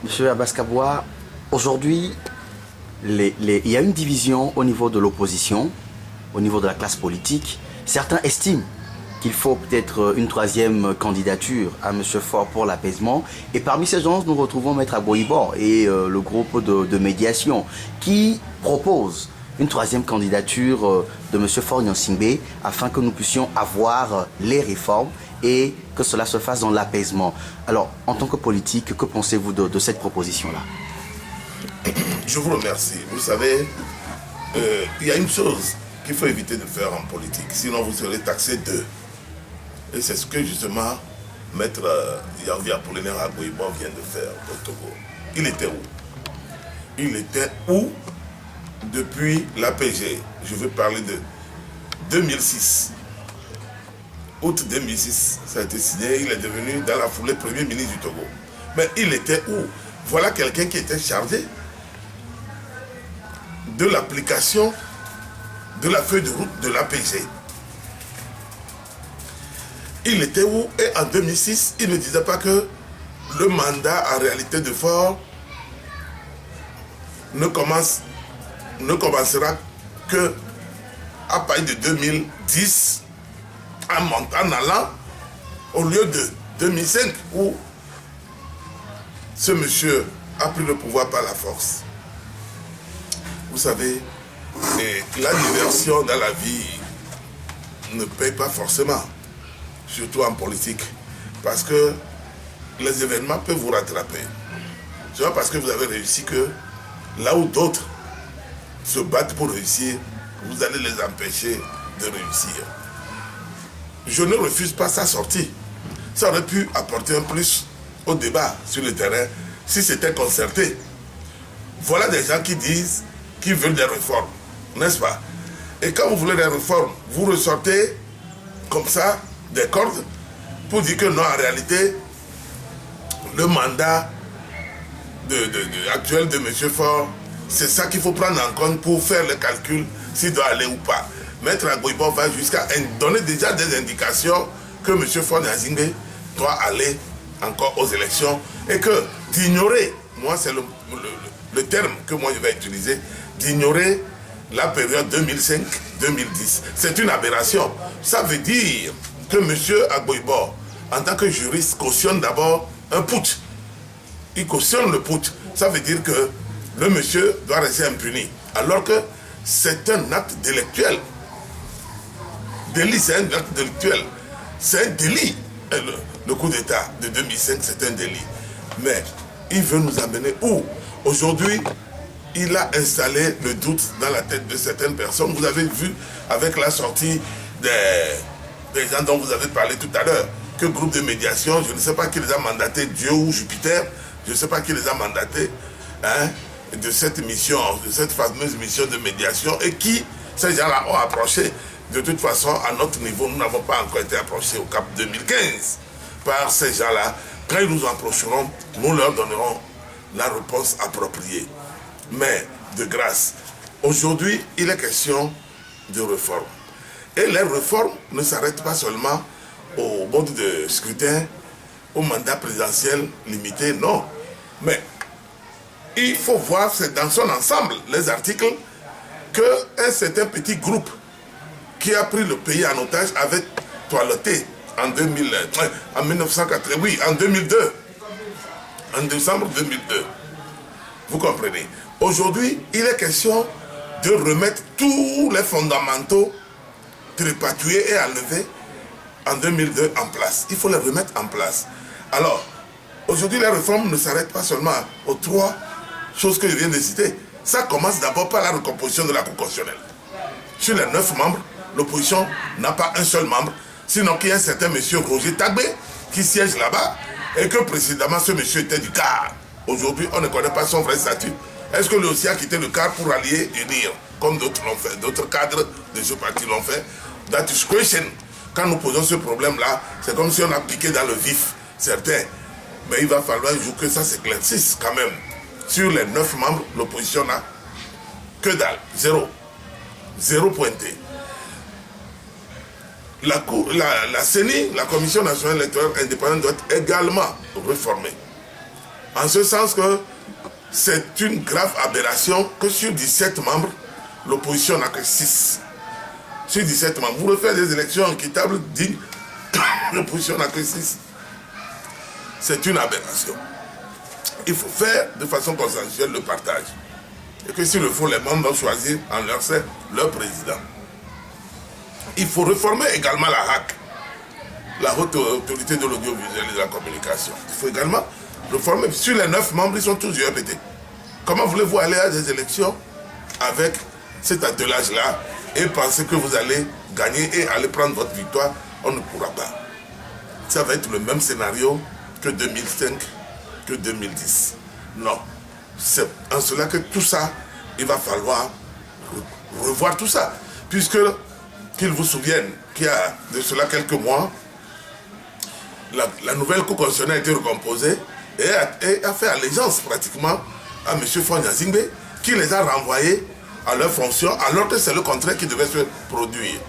Monsieur Abbas Kabouya, aujourd'hui, il y a une division au niveau de l'opposition, au niveau de la classe politique. Certains estiment qu'il faut peut-être une troisième candidature à M. Faure pour l'apaisement. Et parmi ces gens, nous retrouvons Maître Agboyibor et le groupe de médiation qui propose une troisième candidature de M. Faure Gnassingbé afin que nous puissions avoir les réformes et que cela se fasse dans l'apaisement. Alors, en tant que politique, que pensez-vous de cette proposition-là? Je vous remercie. Vous savez, il y a une chose qu'il faut éviter de faire en politique, sinon vous serez taxé d'eux. Et c'est ce que justement Maître Yahweh Apollinaire Agboyibor vient de faire au Togo. Il était où? Il était où depuis l'APG? Je veux parler de 2006. Août 2006, ça a été signé, il est devenu dans la foulée Premier ministre du Togo. Mais il était où? Voilà quelqu'un qui était chargé de l'application de la feuille de route de l'APG. Il était où? Et en 2006, il ne disait pas que le mandat en réalité de Faure ne commencera que à partir de 2010, en allant au lieu de 2005 où ce monsieur a pris le pouvoir par la force. Vous savez, la diversion dans la vie ne paye pas forcément, surtout en politique, parce que les événements peuvent vous rattraper. C'est pas parce que vous avez réussi que là où d'autres se battent pour réussir, vous allez les empêcher de réussir. Je ne refuse pas sa sortie. Ça aurait pu apporter un plus au débat sur le terrain si c'était concerté. Voilà des gens qui disent qu'ils veulent des réformes, n'est-ce pas? Et quand vous voulez des réformes, vous ressortez comme ça des cordes pour dire que non, en réalité, le mandat actuel de M. Faure, c'est ça qu'il faut prendre en compte pour faire le calcul s'il doit aller ou pas. Maître Agboyibor va jusqu'à donner déjà des indications que M. Faure Gnassingbé doit aller encore aux élections et que d'ignorer, moi c'est le terme que moi je vais utiliser, d'ignorer la période 2005-2010. C'est une aberration. Ça veut dire que M. Agboyibor, en tant que juriste, cautionne d'abord un putsch. Il cautionne le putsch. Ça veut dire que le monsieur doit rester impuni. Alors que c'est un acte délictuel. Délit, c'est un acte délictuel. C'est un délit. Le coup d'État de 2005, c'est un délit. Mais il veut nous amener où? Aujourd'hui, il a installé le doute dans la tête de certaines personnes. Vous avez vu avec la sortie des gens dont vous avez parlé tout à l'heure, que groupe de médiation, je ne sais pas qui les a mandatés, Dieu ou Jupiter, je ne sais pas qui les a mandatés, hein, de cette mission, de cette fameuse mission de médiation, et qui, ces gens-là, ont approché. De toute façon, à notre niveau, nous n'avons pas encore été approchés au cap 2015 par ces gens-là. Quand ils nous approcheront, nous leur donnerons la réponse appropriée. Mais, de grâce, aujourd'hui, il est question de réforme. Et les réformes ne s'arrêtent pas seulement au mode de scrutin, au mandat présidentiel limité, non. Mais il faut voir dans son ensemble les articles qu'un certain petit groupe qui a pris le pays en otage avait toiletté en 1980, oui, en 2002, en décembre 2002. Vous comprenez? Aujourd'hui, il est question de remettre tous les fondamentaux trépatouillés et enlevés en 2002 en place. Il faut les remettre en place. Alors, aujourd'hui, la réforme ne s'arrête pas seulement aux trois choses que je viens de citer. Ça commence d'abord par la recomposition de la Cour constitutionnelle. Sur les 9 membres, l'opposition n'a pas un seul membre, sinon qu'il y a un certain monsieur Roger Tagbé qui siège là-bas et que précédemment ce monsieur était du CAR. Aujourd'hui, on ne connaît pas son vrai statut. Est-ce que lui aussi a quitté le CAR pour allier, unir, comme d'autres l'ont fait, d'autres cadres de ce parti l'ont fait? That is question. Quand nous posons ce problème-là, c'est comme si on a piqué dans le vif, certains. Mais il va falloir un jour que ça s'éclaircisse quand même. Sur les 9 membres, l'opposition n'a que dalle, zéro. Zéro pointé. La CENI, la Commission nationale électorale indépendante, doit être également réformée. En ce sens que c'est une grave aberration que sur 17 membres, l'opposition n'a que 6. Sur 17 membres, vous refaites des élections équitables, dignes, l'opposition n'a que 6. C'est une aberration. Il faut faire de façon consensuelle le partage. Et que s'il le faut, les membres doivent choisir en leur sein leur président. Il faut réformer également la HAC, la Haute Autorité de l'Audiovisuel et de la Communication. Il faut également réformer. Sur les 9 membres, ils sont tous URPT. Comment voulez-vous aller à des élections avec cet attelage-là et penser que vous allez gagner et aller prendre votre victoire? On ne pourra pas. Ça va être le même scénario que 2005, que 2010. Non. C'est en cela que tout ça, il va falloir revoir tout ça. Puisque, qu'ils vous souviennent qu'il y a de cela quelques mois, la nouvelle Cour constitutionnelle a été recomposée et a fait allégeance pratiquement à M. Faure Gnassingbé, qui les a renvoyés à leurs fonctions, alors que c'est le contraire qui devait se produire.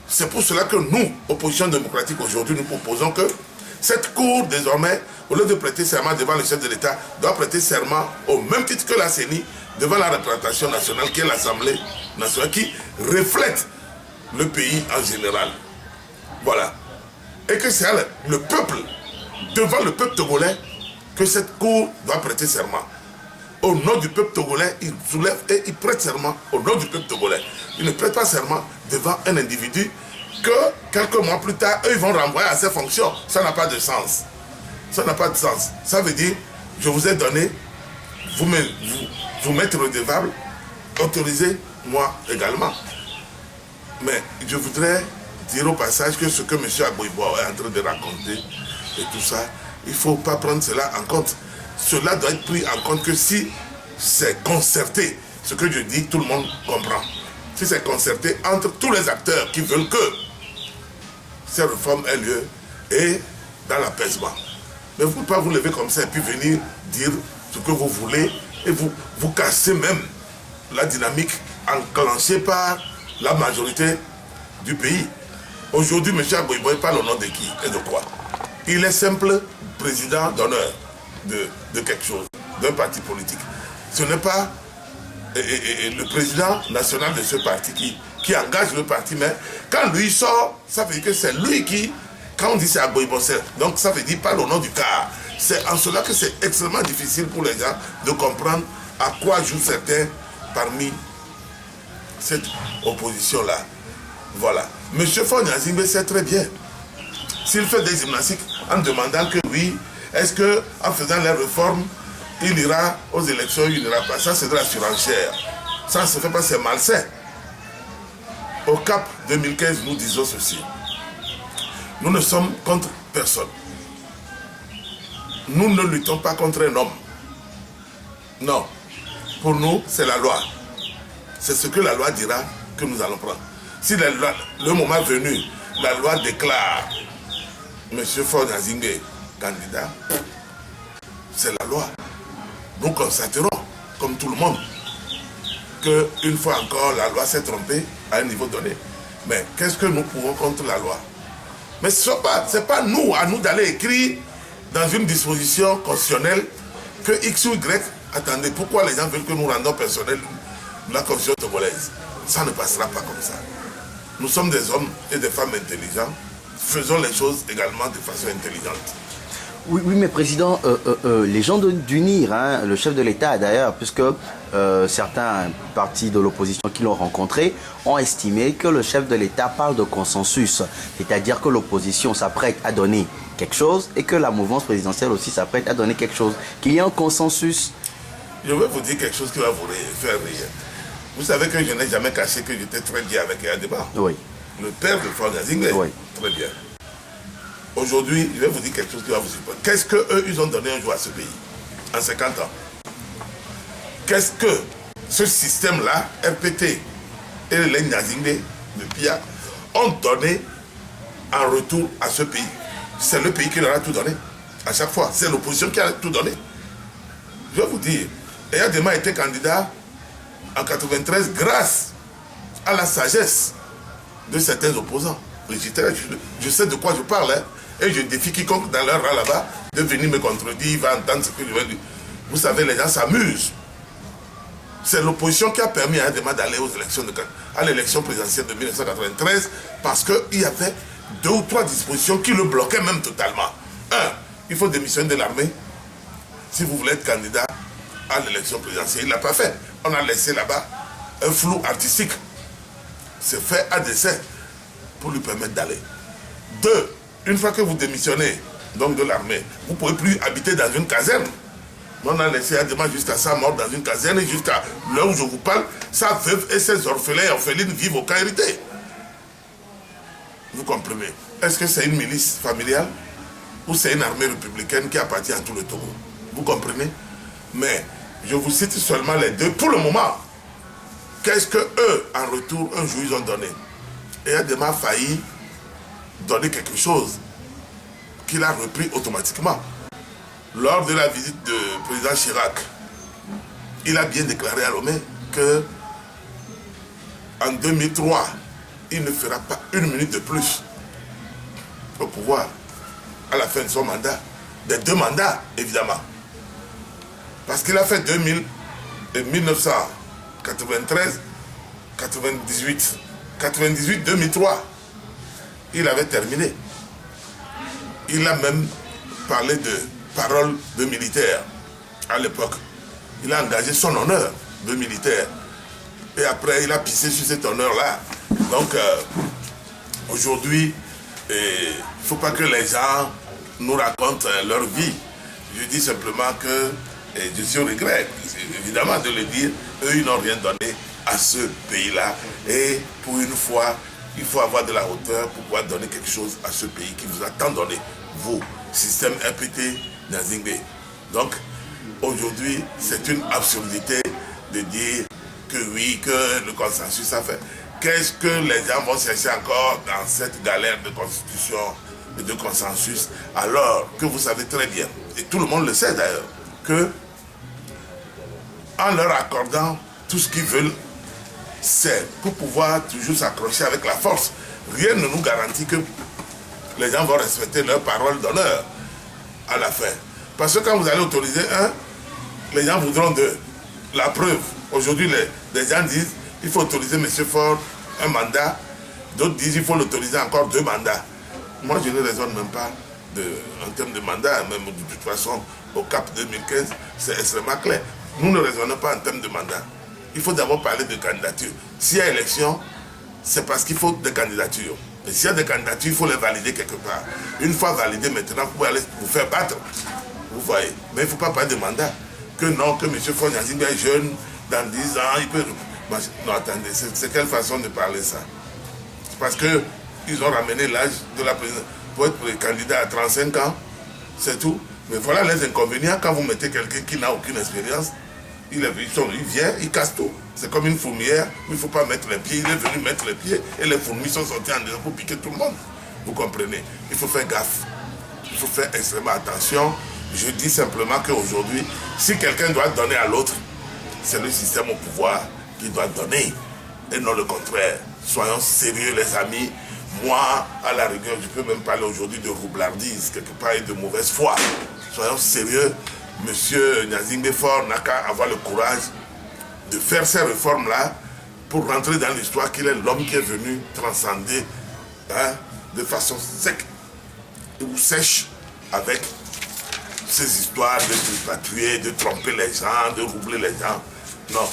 C'est pour cela que nous, opposition démocratique aujourd'hui, nous proposons que cette Cour, désormais, au lieu de prêter serment devant le chef de l'État, doit prêter serment au même titre que la CENI devant la représentation nationale, qui est l'Assemblée nationale, qui reflète le pays en général. Voilà. Et que c'est le peuple, devant le peuple togolais, que cette Cour doit prêter serment. Au nom du peuple togolais, il soulève et il prête serment au nom du peuple togolais. Il ne prête pas serment devant un individu que quelques mois plus tard, eux, ils vont renvoyer à ses fonctions. Ça n'a pas de sens. Ça n'a pas de sens. Ça veut dire, je vous ai donné, vous m'êtes redevable, autorisez-moi également. Mais je voudrais dire au passage que ce que M. Agboibo est en train de raconter et tout ça, il ne faut pas prendre cela en compte. Cela doit être pris en compte que si c'est concerté, ce que je dis, tout le monde comprend. Si c'est concerté entre tous les acteurs qui veulent que ces réformes aient lieu et dans l'apaisement. Mais vous ne pouvez pas vous lever comme ça et puis venir dire ce que vous voulez et vous cassez même la dynamique enclenchée par la majorité du pays. Aujourd'hui, M. Agboibo parle au nom de qui et de quoi? Il est simple président d'honneur de quelque chose, d'un parti politique. Ce n'est pas le président national de ce parti qui engage le parti, mais quand lui sort, ça veut dire que c'est lui qui, quand on dit c'est Agboibo, donc ça veut dire parle au nom du cas. C'est en cela que c'est extrêmement difficile pour les gens de comprendre à quoi jouent certains parmi cette opposition-là. Voilà. M. Faure Gnassingbé sait très bien. S'il fait des gymnastiques en demandant que oui, est-ce qu'en faisant les réformes, il ira aux élections, il n'ira pas. Ça, c'est de la surenchère. Ça ne se fait pas, c'est malsain. Au CAP 2015, nous disons ceci. Nous ne sommes contre personne. Nous ne luttons pas contre un homme. Non. Pour nous, c'est la loi. C'est ce que la loi dira que nous allons prendre. Si le moment venu, la loi déclare M. Faure Gnassingbé candidat, c'est la loi. Nous constaterons, comme tout le monde, qu'une fois encore, la loi s'est trompée à un niveau donné. Mais qu'est-ce que nous pouvons contre la loi? Mais ce n'est pas nous, à nous d'aller écrire dans une disposition constitutionnelle que X ou Y, attendez, pourquoi les gens veulent que nous rendons personnel la constitution togolaise? Ça ne passera pas comme ça. Nous sommes des hommes et des femmes intelligents. Faisons les choses également de façon intelligente. Oui, mais Président, les gens d'UNIR, hein, le chef de l'État d'ailleurs, puisque certains partis de l'opposition qui l'ont rencontré ont estimé que le chef de l'État parle de consensus, c'est-à-dire que l'opposition s'apprête à donner quelque chose et que la mouvance présidentielle aussi s'apprête à donner quelque chose, qu'il y ait un consensus. Je vais vous dire quelque chose qui va vous faire rire. Vous savez que je n'ai jamais caché que j'étais très bien avec Yadema. Oui. Le père de Faure Gnassingbé. Oui. Très bien. Aujourd'hui, je vais vous dire quelque chose qui va vous surprendre. Qu'est-ce qu'eux, ils ont donné un jour à ce pays en 50 ans? Qu'est-ce que ce système-là, RPT et les Gnassingbé de PIA, ont donné en retour à ce pays? C'est le pays qui leur a tout donné. À chaque fois, c'est l'opposition qui a tout donné. Je vais vous dire, Yadema a été candidat en 93 grâce à la sagesse de certains opposants. Je sais de quoi je parle, hein, et je défie quiconque dans leur rang là-bas de venir me contredire, il va entendre ce que je vais dire. Vous savez, les gens s'amusent. C'est l'opposition qui a permis à Adema d'aller aux élections à l'élection présidentielle de 1993 parce qu'il y avait 2 ou 3 dispositions qui le bloquaient même totalement. 1, il faut démissionner de l'armée si vous voulez être candidat à l'élection présidentielle. Il ne l'a pas fait. On a laissé là-bas un flou artistique. C'est fait à dessein pour lui permettre d'aller. 2, une fois que vous démissionnez donc de l'armée, vous ne pouvez plus habiter dans une caserne. On a laissé Adema jusqu'à sa mort dans une caserne et jusqu'à l'heure où je vous parle, sa veuve et ses orphelins et orphelines vivent aucun hérité. Vous comprenez? Est-ce que c'est une milice familiale ou c'est une armée républicaine qui appartient à tout le Togo? Vous comprenez? Mais je vous cite seulement les 2 pour le moment. Qu'est-ce que eux, en retour, un jour, ils ont donné? Et Adema a failli donner quelque chose qu'il a repris automatiquement. Lors de la visite du président Chirac, il a bien déclaré à Lomé que en 2003, il ne fera pas 1 minute de plus au pouvoir à la fin de son mandat, des 2 mandats évidemment. Parce qu'il a fait 1993, 98, 98, 2003. Il avait terminé. Il a même parlé de paroles de militaire à l'époque. Il a engagé son honneur de militaire. Et après, il a pissé sur cet honneur-là. Donc, aujourd'hui, il ne faut pas que les gens nous racontent leur vie. Je dis simplement que je suis au regret, évidemment, de le dire. Eux, ils n'ont rien donné à ce pays-là. Et pour une fois, il faut avoir de la hauteur pour pouvoir donner quelque chose à ce pays qui vous a tant donné, vous, système RPT Nazingbe. Donc, aujourd'hui, c'est une absurdité de dire que oui, que le consensus a fait. Qu'est-ce que les gens vont chercher encore dans cette galère de constitution et de consensus, alors que vous savez très bien, et tout le monde le sait d'ailleurs, que en leur accordant tout ce qu'ils veulent, c'est pour pouvoir toujours s'accrocher avec la force. Rien ne nous garantit que les gens vont respecter leur parole d'honneur à la fin. Parce que quand vous allez autoriser un, les gens voudront deux. La preuve, aujourd'hui, les gens disent il faut autoriser M. Faure un mandat. D'autres disent il faut l'autoriser encore 2 mandats. Moi, je ne raisonne même pas en termes de mandat. Même de toute façon, au CAP 2015, c'est extrêmement clair. Nous ne raisonnons pas en termes de mandat. Il faut d'abord parler de candidature. S'il y a élection, c'est parce qu'il faut des candidatures. Et s'il y a des candidatures, il faut les valider quelque part. Une fois validées, maintenant, vous pouvez aller vous faire battre. Vous voyez. Mais il ne faut pas parler de mandat. Que non, que M. Faure Gnassingbé est jeune, dans 10 ans, il peut... Non, attendez, c'est quelle façon de parler ça? C'est parce qu'ils ont ramené l'âge de la présidence pour être candidat à 35 ans, c'est tout. Mais voilà les inconvénients quand vous mettez quelqu'un qui n'a aucune expérience. Il vient, il casse tout. C'est comme une fourmilière où il ne faut pas mettre les pieds. Il est venu mettre les pieds et les fourmis sont sorties en dehors pour piquer tout le monde. Vous comprenez? Il faut faire gaffe. Il faut faire extrêmement attention. Je dis simplement qu'aujourd'hui, si quelqu'un doit donner à l'autre, c'est le système au pouvoir qui doit donner et non le contraire. Soyons sérieux les amis. Moi, à la rigueur, je peux même parler aujourd'hui de roublardise, quelque part, et de mauvaise foi. Soyons sérieux. Monsieur Gnassingbé Faure n'a qu'à avoir le courage de faire ces réformes-là pour rentrer dans l'histoire qu'il est l'homme qui est venu transcender de façon sec ou sèche avec ces histoires de tripatouiller, de tromper les gens, de roubler les gens. Non,